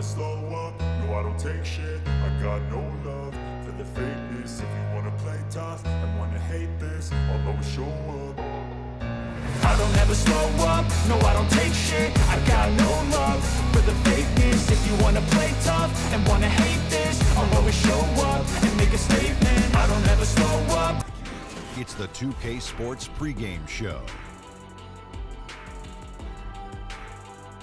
never slow up, no I don't take shit. I got no love for the fakeness. If you wanna play tough and wanna hate this, I'll always show up. I don't ever slow up, no I don't take shit. I got no love for the fakeness. If you wanna play tough and wanna hate this, I'll always show up and make a statement. I don't ever slow up. It's the 2K Sports pregame show.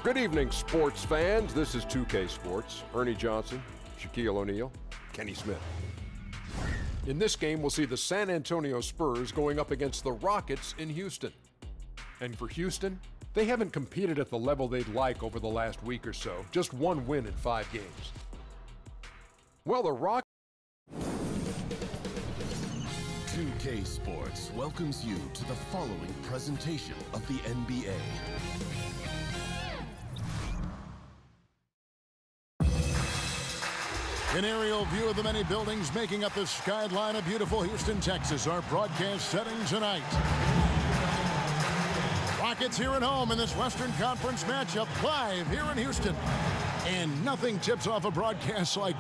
Good evening, sports fans. This is 2K Sports. Ernie Johnson, Shaquille O'Neal, Kenny Smith. In this game, we'll see the San Antonio Spurs going up against the Rockets in Houston. And for Houston, they haven't competed at the level they'd like over the last week or so. Just one win in 5 games. Well, the Rockets... 2K Sports welcomes you to the following presentation of the NBA. An aerial view of the many buildings making up the skyline of beautiful Houston, Texas, our broadcast setting tonight. Rockets here at home in this Western Conference matchup live here in Houston. And nothing tips off a broadcast like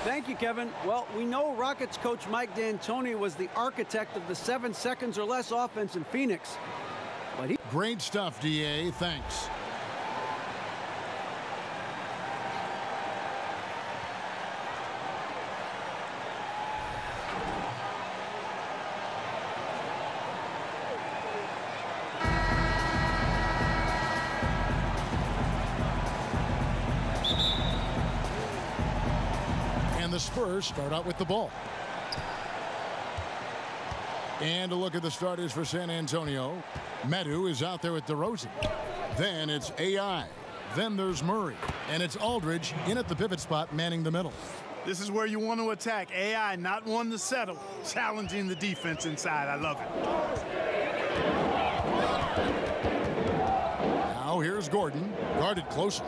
Thank you, Kevin. Well, we know Rockets coach Mike D'Antoni was the architect of the 7 seconds or less offense in Phoenix. But he... Great stuff, DA. Thanks. The Spurs start out with the ball. And a look at the starters for San Antonio. Medu is out there with DeRozan. Then it's AI. Then there's Murray. And it's Aldridge in at the pivot spot, manning the middle. This is where you want to attack. AI, not one to settle. Challenging the defense inside. I love it. Now here's Gordon, guarded closely.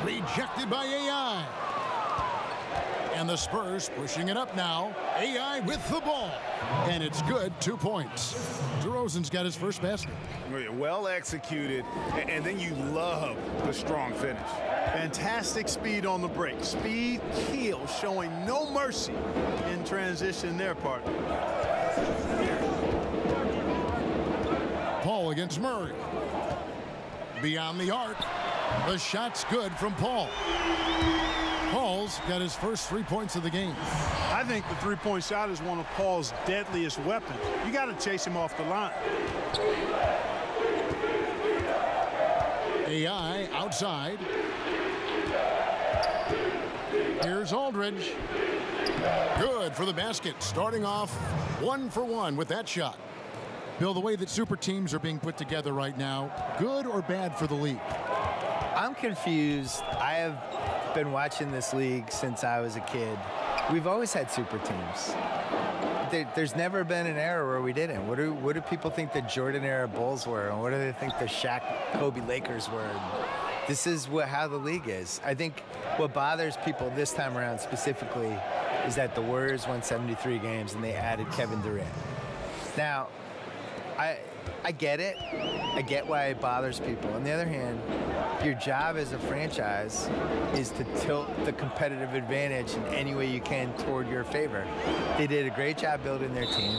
Rejected by AI. And the Spurs pushing it up now. AI with the ball. And it's good, 2 points. DeRozan's got his first basket. Well executed, and then you love the strong finish. Fantastic speed on the break. Speed kill, showing no mercy in transition there, partner. Paul against Murray. Beyond the arc. The shot's good from Paul. Paul's got his first 3 points of the game. I think the three-point shot is one of Paul's deadliest weapons. You got to chase him off the line. AI outside. Here's Aldridge. Good for the basket. Starting off 1 for 1 with that shot. Bill, the way that super teams are being put together right now, good or bad for the league? I'm confused. I have been watching this league since I was a kid. We've always had super teams. There's never been an era where we didn't. What do people think the Jordan era Bulls were, and what do they think the Shaq, Kobe Lakers were? This is how the league is. I think what bothers people this time around specifically is that the Warriors won 73 games and they added Kevin Durant. Now, I get it. I get why it bothers people. On the other hand, your job as a franchise is to tilt the competitive advantage in any way you can toward your favor. They did a great job building their team.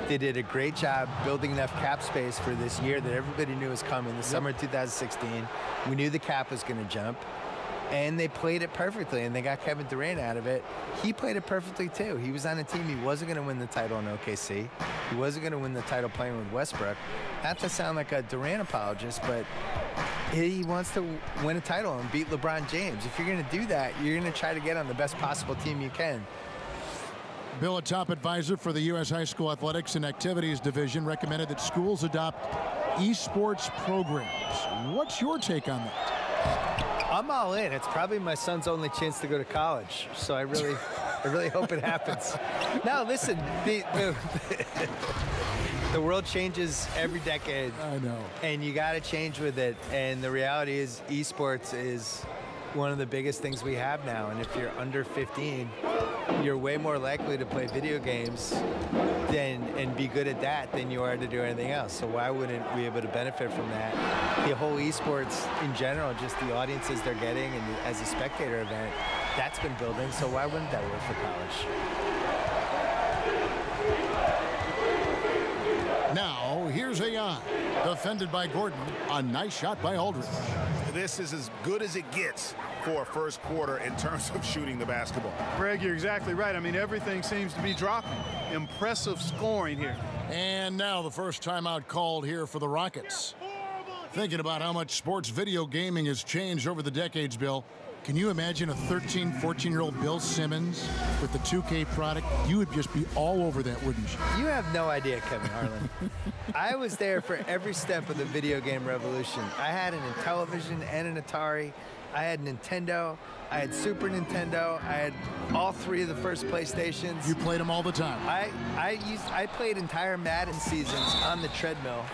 They did a great job building enough cap space for this year that everybody knew was coming, the summer of 2016. We knew the cap was going to jump. And they played it perfectly, and they got Kevin Durant out of it. He played it perfectly, too. He was on a team. He wasn't going to win the title in OKC. He wasn't going to win the title playing with Westbrook. Not to sound like a Durant apologist, but he wants to win a title and beat LeBron James. If you're going to do that, you're going to try to get on the best possible team you can. Bill, a top advisor for the U.S. High School Athletics and Activities Division, recommended that schools adopt esports programs. What's your take on that? I'm all in. It's probably my son's only chance to go to college, so I really hope it happens. Now, listen, the world changes every decade. I know. And you got to change with it. And the reality is, esports is one of the biggest things we have now. And if you're under 15, you're way more likely to play video games and be good at that than you are to do anything else. So why wouldn't we be able to benefit from that? The whole esports in general, just the audiences they're getting, and as a spectator event, that's been building. So why wouldn't that work for college? Now, here's AI. Defended by Gordon. A nice shot by Aldridge. This is as good as it gets for a first quarter in terms of shooting the basketball. Greg, you're exactly right. I mean, everything seems to be dropping. Impressive scoring here. And now the first timeout called here for the Rockets. Thinking about how much sports video gaming has changed over the decades, Bill. Can you imagine a 13, 14-year-old Bill Simmons with the 2K product? You would just be all over that, wouldn't you? You have no idea, Kevin Harlan. I was there for every step of the video game revolution. I had an Intellivision and an Atari. I had Nintendo. I had Super Nintendo. I had all three of the first PlayStations. You played them all the time. I played entire Madden seasons on the treadmill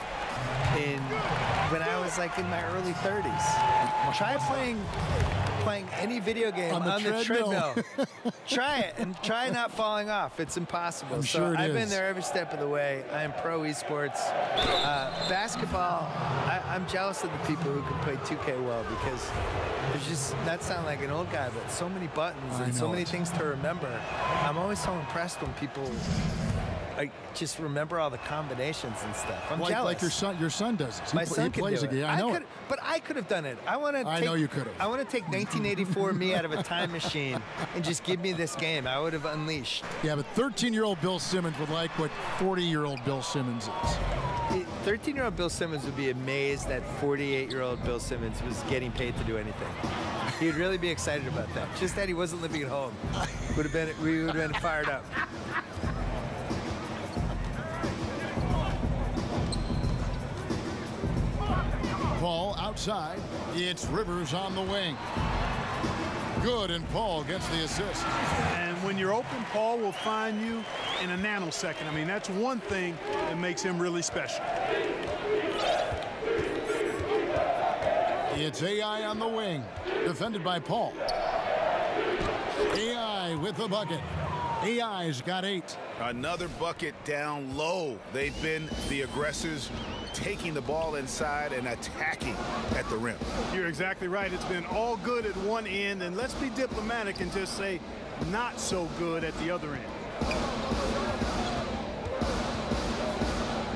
when I was like in my early 30s. Try playing any video game on the treadmill. Try it, and try not falling off. It's impossible. I'm sure I've been there every step of the way. I am pro esports. Basketball, I'm jealous of the people who can play 2K well, because there's just, that sounds like an old guy, but so many buttons and so many things to remember. I'm always so impressed when people just remember all the combinations and stuff. I'm jealous. Like your son does it. My son can do it. I know it. But I could have done it. I know you could have. I want to take 1984 me out of a time machine and just give me this game. I would have unleashed. Yeah, but 13-year-old Bill Simmons would like what 40-year-old Bill Simmons is. 13-year-old Bill Simmons would be amazed that 48-year-old Bill Simmons was getting paid to do anything. He'd really be excited about that. Just that he wasn't living at home. We would have been fired up. Paul outside. It's Rivers on the wing. Good, and Paul gets the assist. And when you're open, Paul will find you in a nanosecond. I mean, that's one thing that makes him really special. It's AI on the wing, defended by Paul. AI with the bucket. AI's got 8. Another bucket down low. They've been the aggressors, taking the ball inside and attacking at the rim. You're exactly right. It's been all good at one end, and let's be diplomatic and just say not so good at the other end.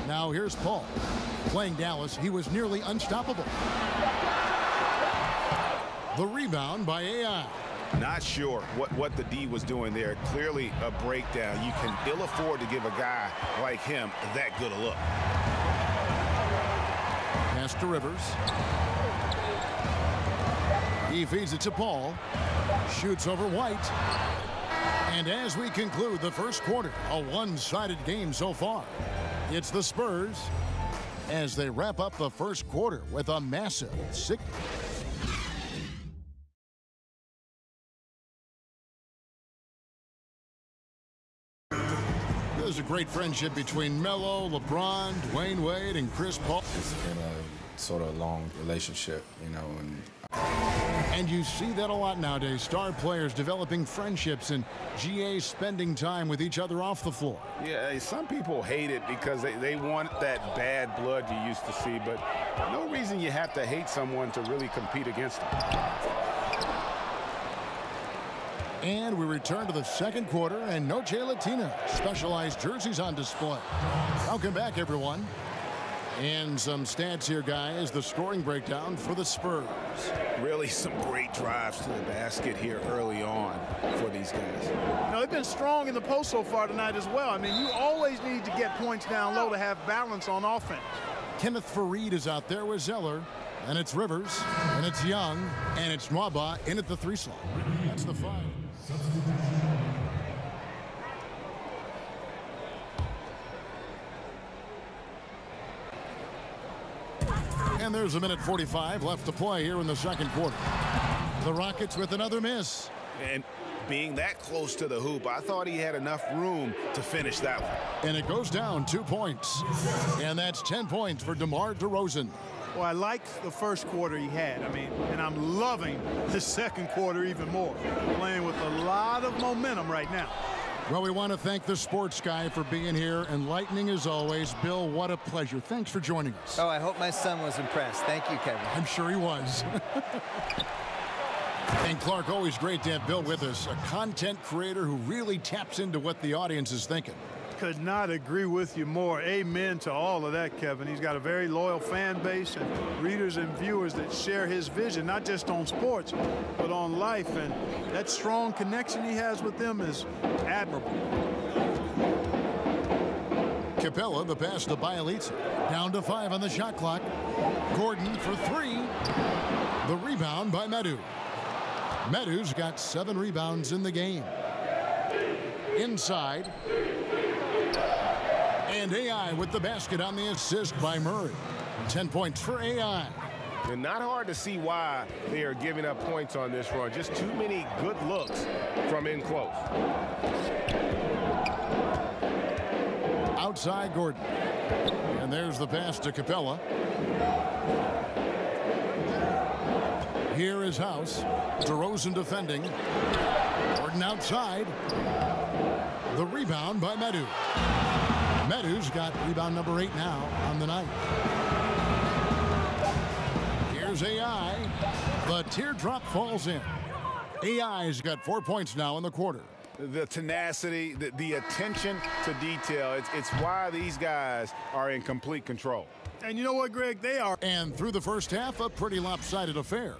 Now here's Paul. Playing Dallas, he was nearly unstoppable. The rebound by AI. Not sure what the D was doing there. Clearly a breakdown. You can ill afford to give a guy like him that good a look. Pass to Rivers. He feeds it to Paul. Shoots over White. And as we conclude the first quarter, a one-sided game so far. It's the Spurs as they wrap up the first quarter with a massive 6. There's a great friendship between Melo, LeBron, Dwayne Wade, and Chris Paul. It's been a sort of long relationship, you know. And you see that a lot nowadays. Star players developing friendships and GA spending time with each other off the floor. Yeah, some people hate it because they want that bad blood you used to see, but no reason you have to hate someone to really compete against them. And we return to the second quarter, and Noche Latina specialized jerseys on display. Welcome back, everyone. And some stats here, guys. The scoring breakdown for the Spurs. Really some great drives to the basket here early on for these guys. No, they've been strong in the post so far tonight as well. I mean, you always need to get points down low to have balance on offense. Kenneth Fareed is out there with Zeller. And it's Rivers, and it's Young, and it's Nwaba in at the 3 slot. That's the 5. And there's a minute 45 left to play here in the second quarter. The Rockets with another miss. And being that close to the hoop, I thought he had enough room to finish that one. And it goes down 2 points. And that's 10 points for DeMar DeRozan. Well, I liked the first quarter he had. I mean, and I'm loving the second quarter even more. Playing with a lot of momentum right now. Well, we want to thank the sports guy for being here. Enlightening as always. Bill, what a pleasure. Thanks for joining us. Oh, I hope my son was impressed. Thank you, Kevin. I'm sure he was. And Clark, always great to have Bill with us, a content creator who really taps into what the audience is thinking. Could not agree with you more. Amen to all of that, Kevin. He's got a very loyal fan base and readers and viewers that share his vision, not just on sports, but on life. And that strong connection he has with them is admirable. Capella, the pass to Bielitsa. Down to 5 on the shot clock. Gordon for 3. The rebound by Medu. Medu's got 7 rebounds in the game. Inside. And AI with the basket on the assist by Murray. 10 points for AI. And not hard to see why they are giving up points on this run. Just too many good looks from in close. Outside Gordon. And there's the pass to Capella. Here is House. DeRozan defending. Gordon outside. The rebound by Medu. Medu's got rebound number 8 now on the night. Here's AI. The teardrop falls in. AI's got 4 points now in the quarter. The tenacity, the attention to detail, it's why these guys are in complete control. And you know what, Greg? They are. And through the first half, a pretty lopsided affair.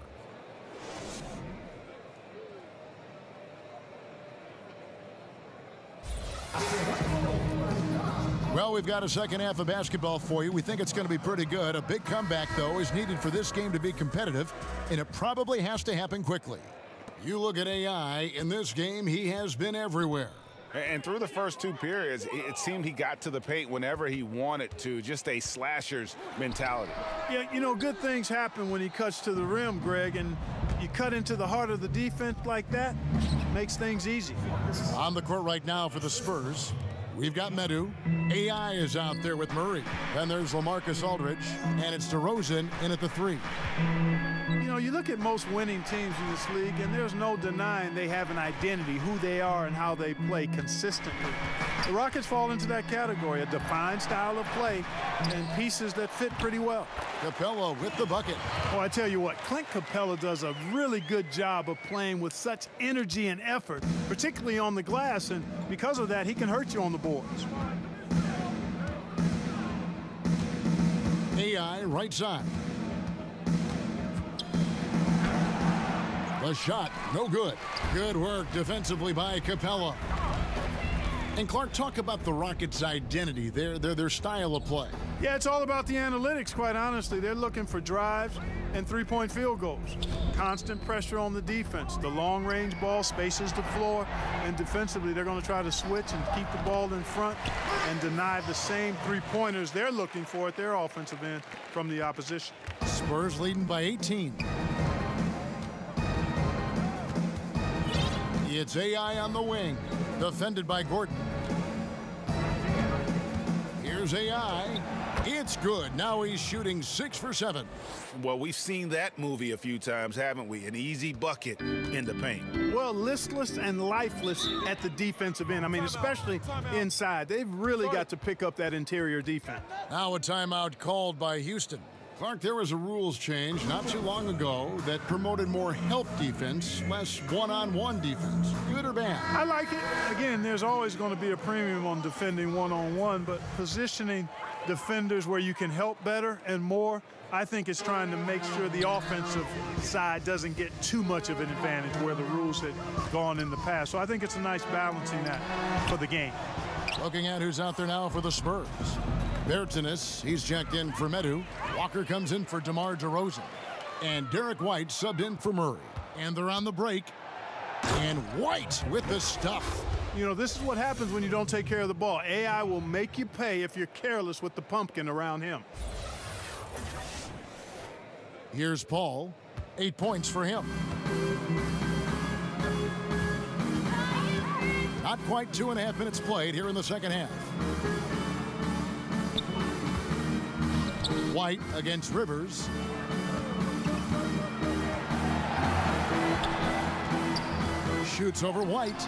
Well, we've got a second half of basketball for you. We think it's going to be pretty good. A big comeback, though, is needed for this game to be competitive, and it probably has to happen quickly. You look at AI, in this game, he has been everywhere. And through the first 2 periods, it seemed he got to the paint whenever he wanted to, just a slasher's mentality. Yeah, you know, good things happen when he cuts to the rim, Greg, and you cut into the heart of the defense like that, makes things easy. On the court right now for the Spurs, we've got Medu. AI is out there with Murray. Then there's LaMarcus Aldridge, and it's DeRozan in at the 3. You know, you look at most winning teams in this league, and there's no denying they have an identity, who they are and how they play consistently. The Rockets fall into that category, a defined style of play and pieces that fit pretty well. Capella with the bucket. Oh, I tell you what, Clint Capella does a really good job of playing with such energy and effort, particularly on the glass, and because of that, he can hurt you on the boards. AI right side. The shot, no good. Good work defensively by Capella. And Clark, talk about the Rockets' identity, their style of play. Yeah, it's all about the analytics, quite honestly. They're looking for drives and 3-point field goals. Constant pressure on the defense. The long-range ball spaces the floor, and defensively they're going to try to switch and keep the ball in front and deny the same 3-pointers they're looking for at their offensive end from the opposition. Spurs leading by 18. It's AI on the wing, defended by Gordon. Here's AI. It's good. Now he's shooting 6 for 7. Well, we've seen that movie a few times, haven't we? An easy bucket in the paint. Well, listless and lifeless at the defensive end. I mean, especially inside. They've really got to pick up that interior defense. Now a timeout called by Houston. Clark, there was a rules change not too long ago that promoted more help defense, less one-on-one defense. Good or bad? I like it. Again, there's always going to be a premium on defending one-on-one, but positioning defenders where you can help better and more, I think it's trying to make sure the offensive side doesn't get too much of an advantage where the rules had gone in the past. So I think it's a nice balancing that for the game. Looking at who's out there now for the Spurs. Bertanis, he's checked in for Medu. Walker comes in for DeMar DeRozan. And Derek White subbed in for Murray. And they're on the break. And White with the stuff. You know, this is what happens when you don't take care of the ball. AI will make you pay if you're careless with the pumpkin around him. Here's Paul. 8 points for him. Not quite 2.5 minutes played here in the second half. White against Rivers. Shoots over White.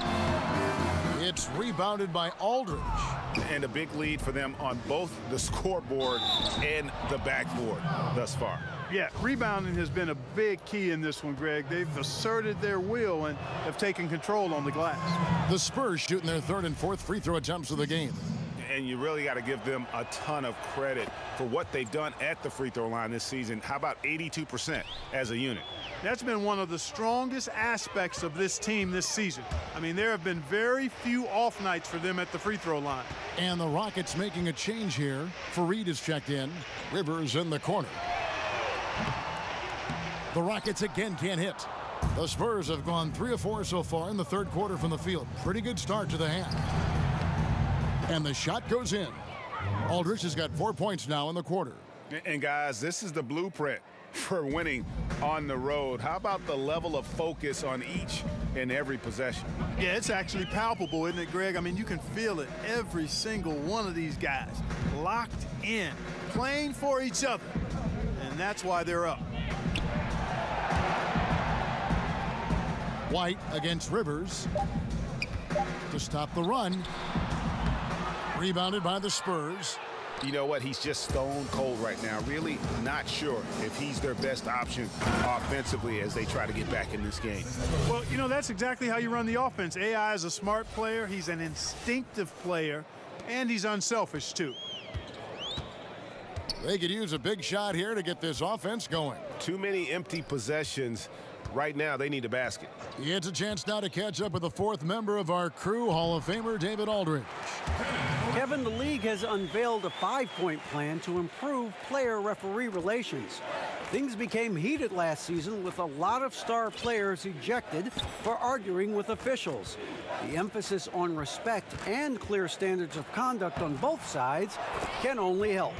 It's rebounded by Aldridge. And a big lead for them on both the scoreboard and the backboard thus far. Yeah, rebounding has been a big key in this one, Greg. They've asserted their will and have taken control on the glass. The Spurs shooting their third and fourth free throw attempts of the game. And you really got to give them a ton of credit for what they've done at the free throw line this season. How about 82% as a unit? That's been one of the strongest aspects of this team this season. I mean, there have been very few off nights for them at the free throw line. And the Rockets making a change here. Fareed is checked in. Rivers in the corner. The Rockets again can't hit. The Spurs have gone 3 of 4 so far in the third quarter from the field. Pretty good start to the half. And the shot goes in. Aldridge has got 4 points now in the quarter. And guys, this is the blueprint for winning on the road. How about the level of focus on each and every possession? Yeah, it's actually palpable, isn't it, Greg? I mean, you can feel it. Every single one of these guys locked in, playing for each other. And that's why they're up. White against Rivers to stop the run. Rebounded by the Spurs. You know what? He's just stone cold right now. Really not sure if he's their best option offensively as they try to get back in this game. Well, you know, that's exactly how you run the offense. AI is a smart player. He's an instinctive player, and he's unselfish, too. They could use a big shot here to get this offense going. Too many empty possessions. Right now, they need a basket. It's a chance now to catch up with the fourth member of our crew, Hall of Famer David Aldridge. Kevin, the league has unveiled a 5-point plan to improve player-referee relations. Things became heated last season with a lot of star players ejected for arguing with officials. The emphasis on respect and clear standards of conduct on both sides can only help.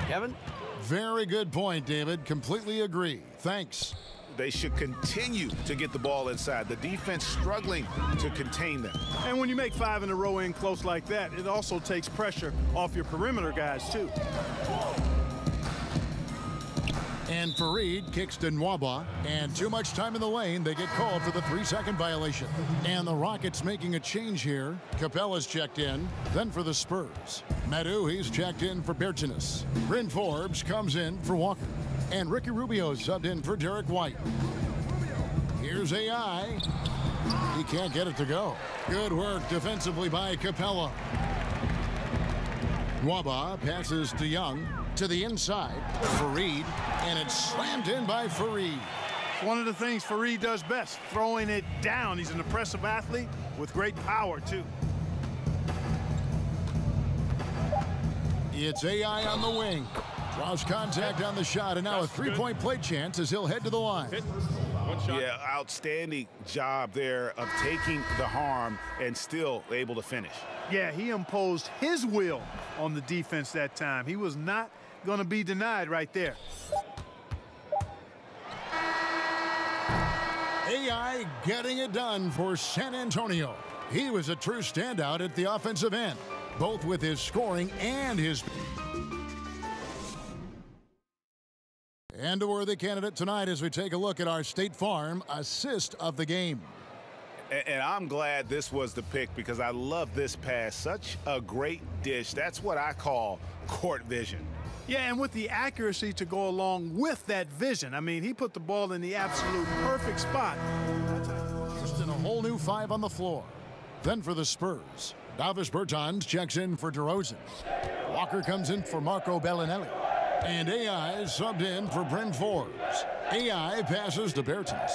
Kevin? Very good point, David. Completely agree. Thanks. They should continue to get the ball inside. The defense struggling to contain them. And when you make 5 in a row in close like that, it also takes pressure off your perimeter guys, too. And Fareed kicks to Nwaba, and too much time in the lane. They get called for the 3-second violation. And the Rockets making a change here. Capella's checked in, then for the Spurs. Madu, he's checked in for Bertinas. Bryn Forbes comes in for Walker. And Ricky Rubio subbed in for Derek White. Here's AI. He can't get it to go. Good work defensively by Capella. Nwaba passes to Young to the inside. Fareed, and it's slammed in by Fareed. One of the things Fareed does best, throwing it down. He's an impressive athlete with great power, too. It's AI on the wing. Draws contact on the shot, and now a 3-point play chance as he'll head to the line. Yeah, outstanding job there of taking the harm and still able to finish. Yeah, he imposed his will on the defense that time. He was not going to be denied right there. AI getting it done for San Antonio. He was a true standout at the offensive end, both with his scoring and his... And a worthy candidate tonight as we take a look at our State Farm assist of the game. And I'm glad this was the pick because I love this pass. Such a great dish. That's what I call court vision. Yeah, and with the accuracy to go along with that vision. I mean, he put the ball in the absolute perfect spot. Just in a whole new 5 on the floor. Then for the Spurs, Davis Bertans checks in for DeRozan. Walker comes in for Marco Bellinelli. And AI is subbed in for Bryn Forbes. AI passes to Bertans.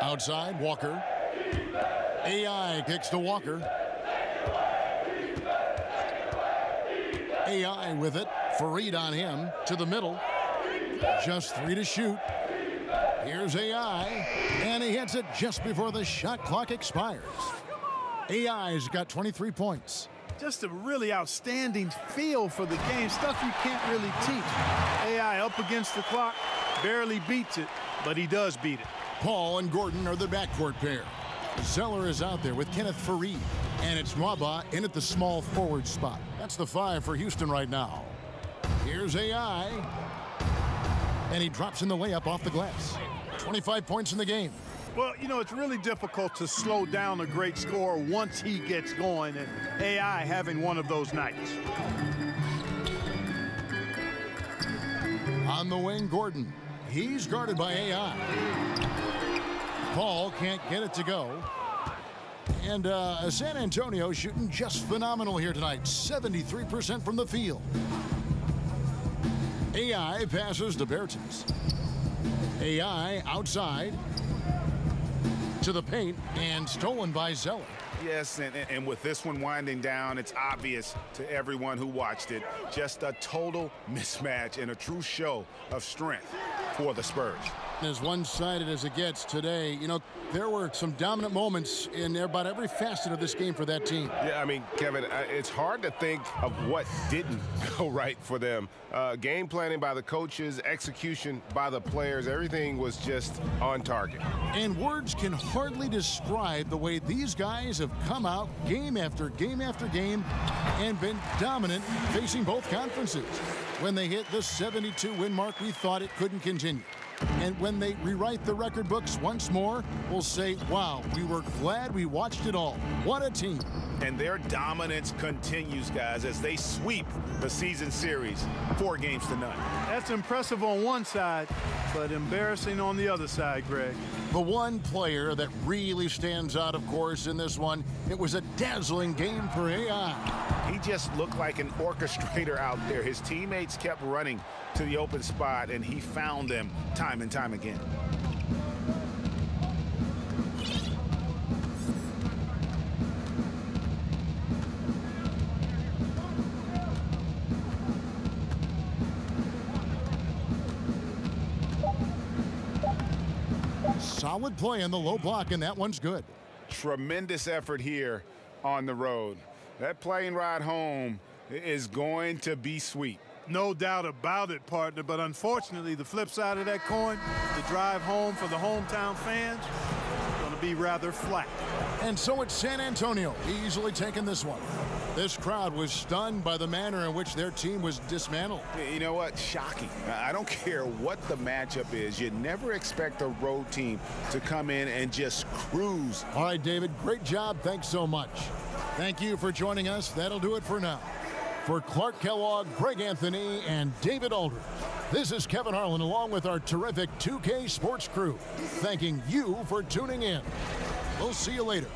Outside, Walker. AI kicks to Walker. AI with it. Fareed on him to the middle. Just 3 to shoot. Here's AI. And he hits it just before the shot clock expires. AI's got 23 points. Just a really outstanding feel for the game, stuff you can't really teach. AI up against the clock, barely beats it, but he does beat it. Paul and Gordon are the backcourt pair. Zeller is out there with Kenneth Fareed, and it's Nwaba in at the small forward spot. That's the 5 for Houston right now. Here's AI. And he drops in the layup off the glass. 25 points in the game. Well, you know, it's really difficult to slow down a great scorer once he gets going, and AI having one of those nights. On the wing, Gordon. He's guarded by AI. Paul can't get it to go. And San Antonio shooting just phenomenal here tonight. 73% from the field. AI passes to Bertens. AI outside to the paint and stolen by Zeller. Yes, and with this one winding down, it's obvious to everyone who watched it. Just a total mismatch and a true show of strength for the Spurs. As one-sided as it gets today, you know, there were some dominant moments in about every facet of this game for that team. Yeah, I mean, Kevin, it's hard to think of what didn't go right for them. Game planning by the coaches, execution by the players, everything was just on target. And words can hardly describe the way these guys have come out game after game after game and been dominant facing both conferences. When they hit the 72-win mark, we thought it couldn't continue. And when they rewrite the record books once more, we'll say, wow, we were glad we watched it all. What a team. And their dominance continues, guys, as they sweep the season series 4 games to none. That's impressive on one side, but embarrassing on the other side, Greg. The one player that really stands out, of course, in this one, it was a dazzling game for AI. He just looked like an orchestrator out there. His teammates kept running to the open spot, and he found them time and time again. Solid play in the low block, and that one's good. Tremendous effort here on the road. That plane ride home is going to be sweet. No doubt about it, partner, but unfortunately, the flip side of that coin, the drive home for the hometown fans, is going to be rather flat. And so it's San Antonio easily taking this one. This crowd was stunned by the manner in which their team was dismantled. You know what? Shocking. I don't care what the matchup is. You never expect a road team to come in and just cruise. All right, David, great job. Thanks so much. Thank you for joining us. That'll do it for now. For Clark Kellogg, Greg Anthony, and David Aldridge, this is Kevin Harlan along with our terrific 2K Sports crew, thanking you for tuning in. We'll see you later.